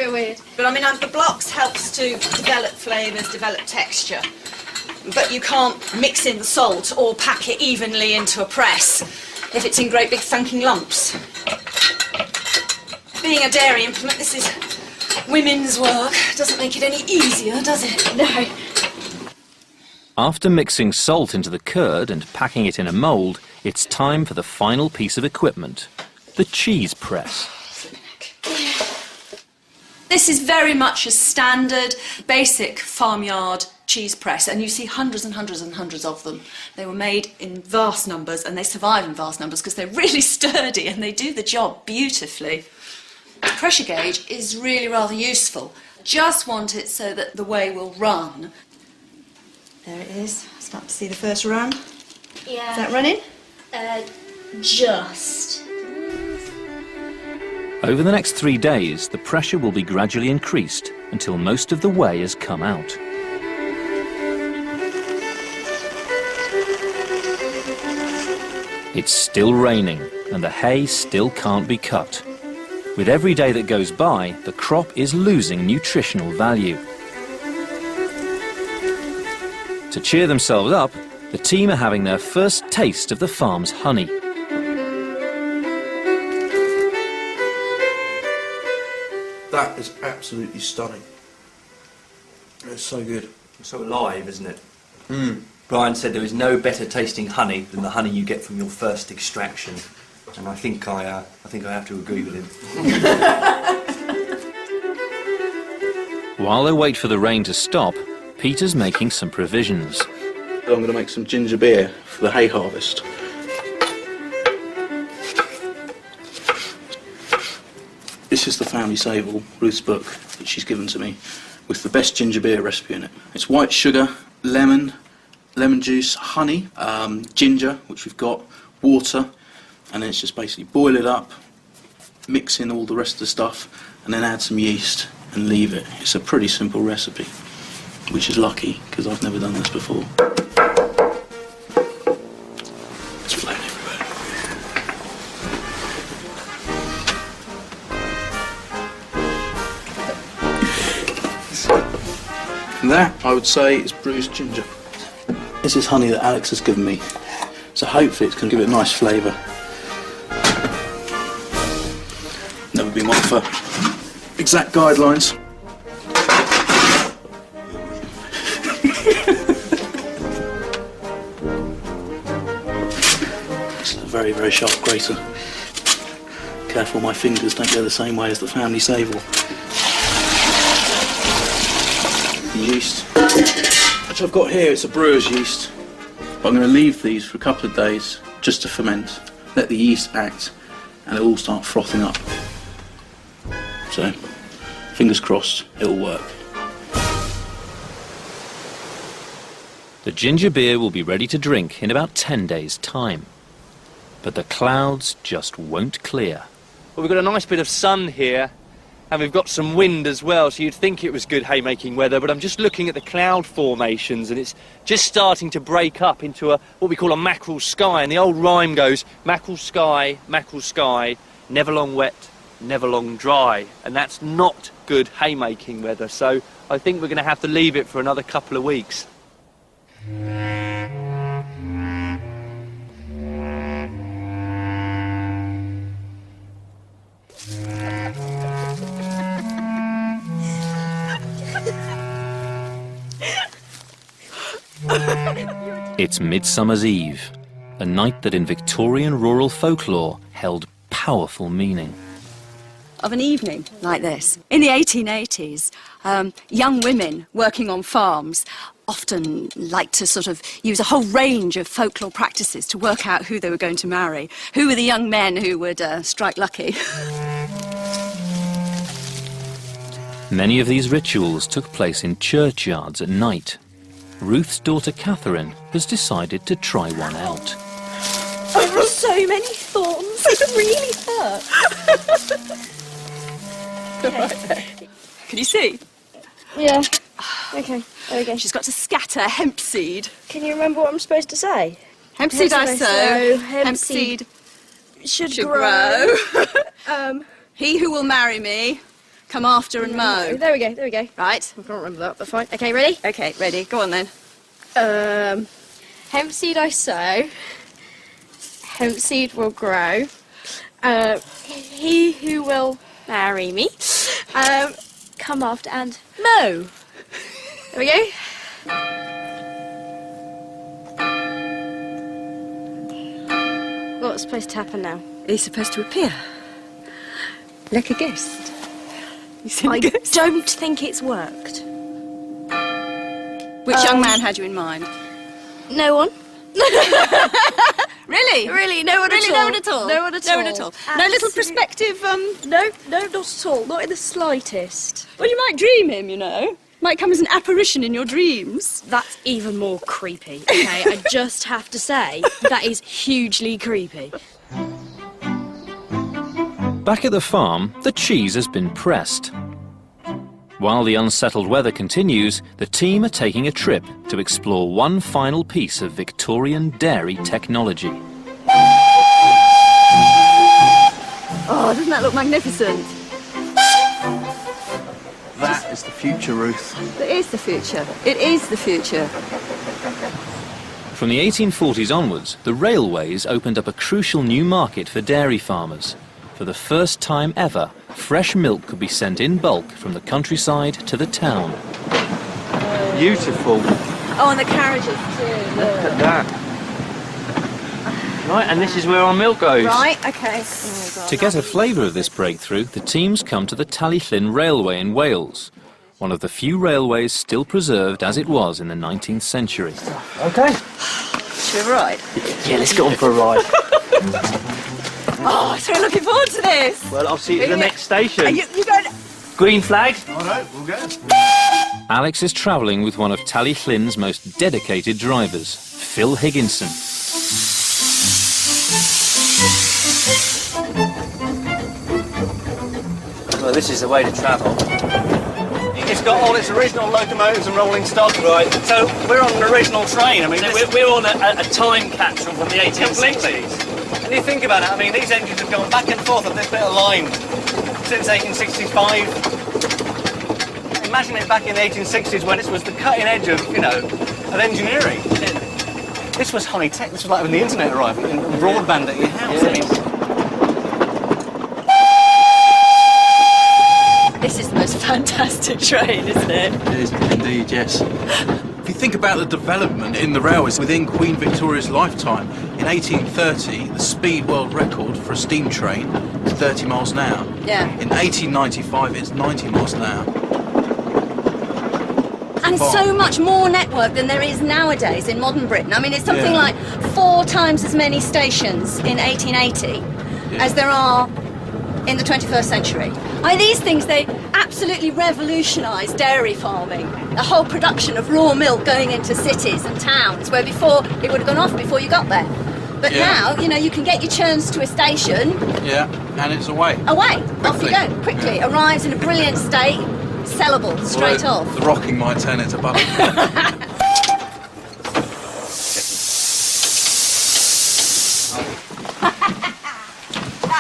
real weird. But I mean, the blocks helps to develop flavours, develop texture. But you can't mix in the salt or pack it evenly into a press if it's in great big thunking lumps. Being a dairy implement, this is women's work. Doesn't make it any easier, does it? No. After mixing salt into the curd and packing it in a mould, it's time for the final piece of equipment, the cheese press. This is very much a standard, basic farmyard cheese press, and you see hundreds and hundreds and hundreds of them. They were made in vast numbers, and they survive in vast numbers because they're really sturdy and they do the job beautifully. The pressure gauge is really rather useful. Just want it so that the whey will run. There it is. Start to see the first run. Yeah. Is that running? Just. Over the next 3 days, the pressure will be gradually increased until most of the whey has come out. It's still raining and the hay still can't be cut. With every day that goes by, the crop is losing nutritional value. To cheer themselves up, the team are having their first taste of the farm's honey. That is absolutely stunning. It's so good. It's so alive, isn't it? Brian said there is no better tasting honey than the honey you get from your first extraction, and I think I have to agree with him. While they wait for the rain to stop, Peter's making some provisions. I'm going to make some ginger beer for the hay harvest. This is the family sable, Ruth's book, that she's given to me, with the best ginger beer recipe in it. It's white sugar, lemon juice, honey, ginger, which we've got, water, and then it's just basically boil it up, mix in all the rest of the stuff, and then add some yeast and leave it. It's a pretty simple recipe, which is lucky, because I've never done this before. It's flying everywhere. And that, I would say, is bruised ginger. This is honey that Alex has given me, so hopefully it's going to give it a nice flavour. Never been one for exact guidelines. It's a very, very sharp grater. Careful my fingers don't go the same way as the family sable. The yeast, which I've got here, it's a brewer's yeast. I'm going to leave these for a couple of days just to ferment, let the yeast act, and it'll all start frothing up. So, fingers crossed, it'll work. The ginger beer will be ready to drink in about 10 days' time. But the clouds just won't clear. Well, we've got a nice bit of sun here, and we've got some wind as well, so you'd think it was good haymaking weather, but I'm just looking at the cloud formations, and it's just starting to break up into what we call a mackerel sky, and the old rhyme goes, mackerel sky, never long wet, never long dry, and that's not good haymaking weather, so I think we're going to have to leave it for another couple of weeks. It's Midsummer's Eve, a night that in Victorian rural folklore held powerful meaning. Of an evening like this. In the 1880s, young women working on farms often liked to sort of use a whole range of folklore practices to work out who they were going to marry, who were the young men who would strike lucky. Many of these rituals took place in churchyards at night. Ruth's daughter Catherine has decided to try one out. There are so many thorns. It really hurts. Can you see? Yeah. Okay. There we go. She's got to scatter hemp seed. Can you remember what I'm supposed to say? Hemp seed I sow, hemp seed should grow. grow. He who will marry me come after and mow. There we go, there we go. Right. I can't remember that, but fine. Okay, ready? Okay, ready. Go on then. Hemp seed I sow. Hemp seed will grow. He who will marry me. Come after and mow. There we go. What's supposed to happen now? He's supposed to appear. Like a ghost. You seen I a ghost? don't think it's worked. Which young man had you in mind? No one. Really? Really, no one Really, at no all. one at all? No one at No all. one at all? No little Absolute- perspective, No, not at all. Not in the slightest. Well, you might dream him, you know. Might come as an apparition in your dreams. That's even more creepy, okay? I just have to say, that is hugely creepy. Back at the farm, the cheese has been pressed. While the unsettled weather continues, the team are taking a trip to explore one final piece of Victorian dairy technology. Oh, doesn't that look magnificent? That is the future, Ruth. It is the future. It is the future. From the 1840s onwards, the railways opened up a crucial new market for dairy farmers. For the first time ever, fresh milk could be sent in bulk from the countryside to the town. Beautiful. Oh, and the carriages too. Look at that. Right, and this is where our milk goes. Right, okay. To get a flavour of this breakthrough, the teams come to the Tallyllyn Railway in Wales, one of the few railways still preserved as it was in the 19th century. Okay. Should we have a ride? Yeah, let's get on for a ride. Oh, so looking forward to this. Well, I'll see you at the next station. Are you going... Green flag. All right, we'll go. Alex is travelling with one of Tallyllyn's most dedicated drivers, Phil Higginson. Well, this is the way to travel. It's got all its original locomotives and rolling stock. Right. So we're on an original train. I mean, we're on a time capsule from the 1860s. And you think about it, I mean, these engines have gone back and forth on this bit of line since 1865. Imagine it back in the 1860s when it was the cutting edge of, you know, of engineering. This was high tech. This was like when the internet arrived and broadband at your house. I mean, This is the most fantastic train, isn't it? It is indeed, yes. If you think about the development in the railways within Queen Victoria's lifetime, in 1830, the speed world record for a steam train was 30 miles an hour. Yeah. In 1895, it's 90 miles an hour. And Far. so much more network than there is nowadays in modern Britain. I mean, it's something Yeah. like 4 times as many stations in 1880 as there are in the 21st century. I mean, these things, they absolutely revolutionised dairy farming. The whole production of raw milk going into cities and towns, where before it would have gone off before you got there. But Yeah. now, you know, you can get your churns to a station, Yeah, and it's away. away, off you Quickly. go, quickly. Arrives in a brilliant state, sellable, straight Well, off. The rocking might turn it to butter.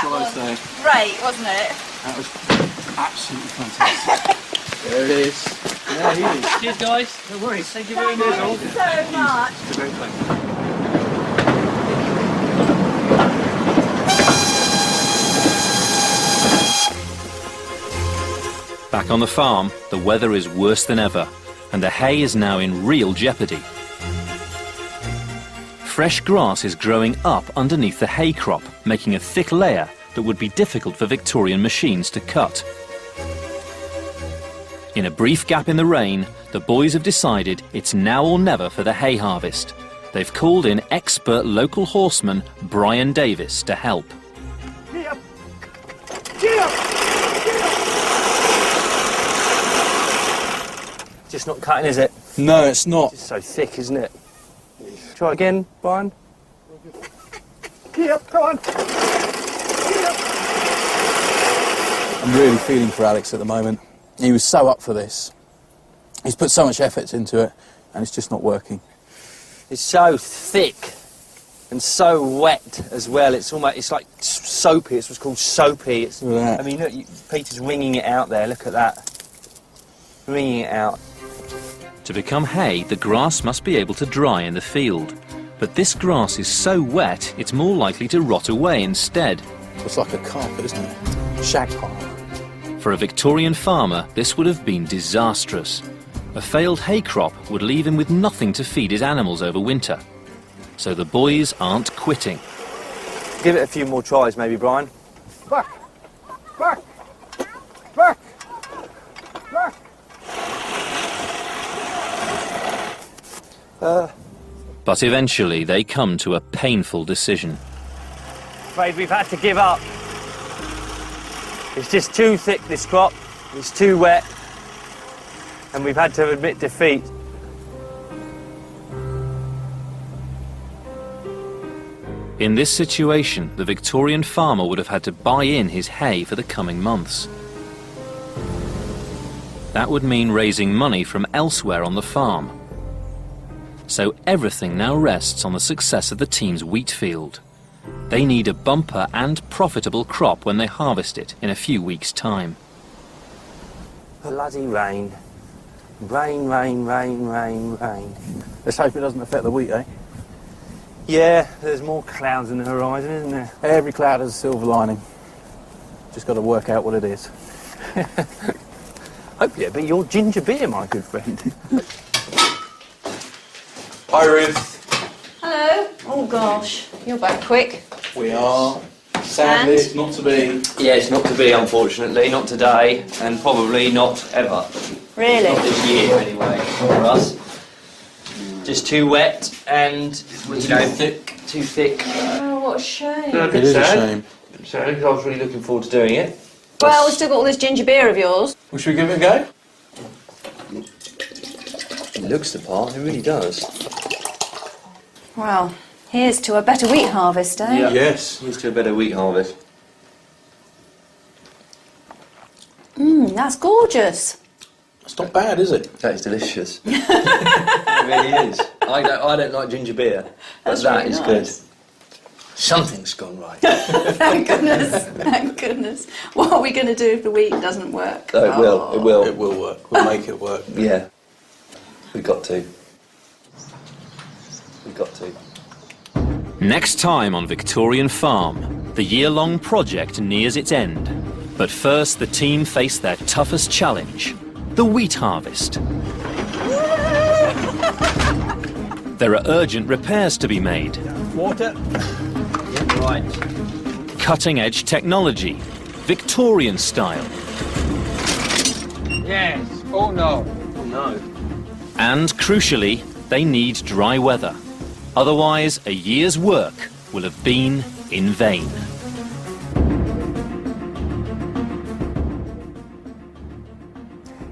Shall I say? Great, wasn't it? That was absolutely fantastic. There it is. There he is. cheers, guys. No worries. Thank you very much. So much. It's a great place. Back on the farm, the weather is worse than ever, and the hay is now in real jeopardy. Fresh grass is growing up underneath the hay crop, making a thick layer that would be difficult for Victorian machines to cut. In a brief gap in the rain, the boys have decided it's now or never for the hay harvest. They've called in expert local horseman Brian Davis to help. Just not cutting, is it? No, it's not. It's so thick, isn't it? Try again, Brian. Yep, come on. I'm really feeling for Alex at the moment. He was so up for this. He's put so much effort into it, and it's just not working. It's so thick. And so wet as well. It's almost, it's like soapy. It's what's called soapy. It's, Look at that. I mean, look, Peter's wringing it out there. Look at that. Wringing it out. To become hay, the grass must be able to dry in the field. But this grass is so wet, it's more likely to rot away instead. It's like a carpet, isn't it? Shag pile. For a Victorian farmer, this would have been disastrous. A failed hay crop would leave him with nothing to feed his animals over winter. So the boys aren't quitting. Give it a few more tries, maybe, Brian. Back! Back! Back! Back! But eventually they come to a painful decision. Afraid we've had to give up. It's just too thick, this crop. It's too wet. And we've had to admit defeat. In this situation, the Victorian farmer would have had to buy in his hay for the coming months. That would mean raising money from elsewhere on the farm. So everything now rests on the success of the team's wheat field. They need a bumper and profitable crop when they harvest it in a few weeks' time. Bloody rain. Rain, rain, rain, rain, rain. Let's hope it doesn't affect the wheat, eh? Yeah, there's more clouds in the horizon, isn't there? Every cloud has a silver lining. Just got to work out what it is. Hope you beat your ginger beer, my good friend. Hi, Ruth. Hello. Oh gosh, you're back quick. We are. Sadly, And? it's not to be. Yeah, it's not to be, unfortunately. Not today, and probably not ever. Really? Not this year, anyway, for us. Just too wet and, you know, too thick. Oh, what a shame. No, It is a shame. So I was really looking forward to doing it. Well, we've still got all this ginger beer of yours. Well, should we give it a go? It looks the part, it really does. Well, here's to a better wheat harvest, eh? Yeah. Yes. Here's to a better wheat harvest. That's gorgeous. It's not bad, is it? That is delicious. It really is. I don't like ginger beer, but That's that really is nice. good. Something's gone right. Thank goodness. Thank goodness. What are we going to do if the wheat doesn't work? No, it will. It will. It will work. We'll make it work. Yeah. We've got to. We've got to. Next time on Victorian Farm, the year-long project nears its end. But first, the team face their toughest challenge, the wheat harvest. There are urgent repairs to be made. Water. Right. Cutting-edge technology, Victorian style. Yes. Oh no. Oh no. And crucially, they need dry weather. Otherwise, a year's work will have been in vain.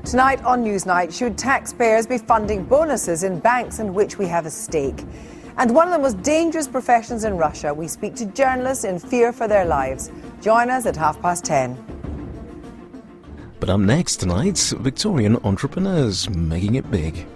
Tonight on Newsnight, should taxpayers be funding bonuses in banks in which we have a stake? And one of the most dangerous professions in Russia, we speak to journalists in fear for their lives. Join us at 10:30. But up next tonight, Victorian entrepreneurs making it big.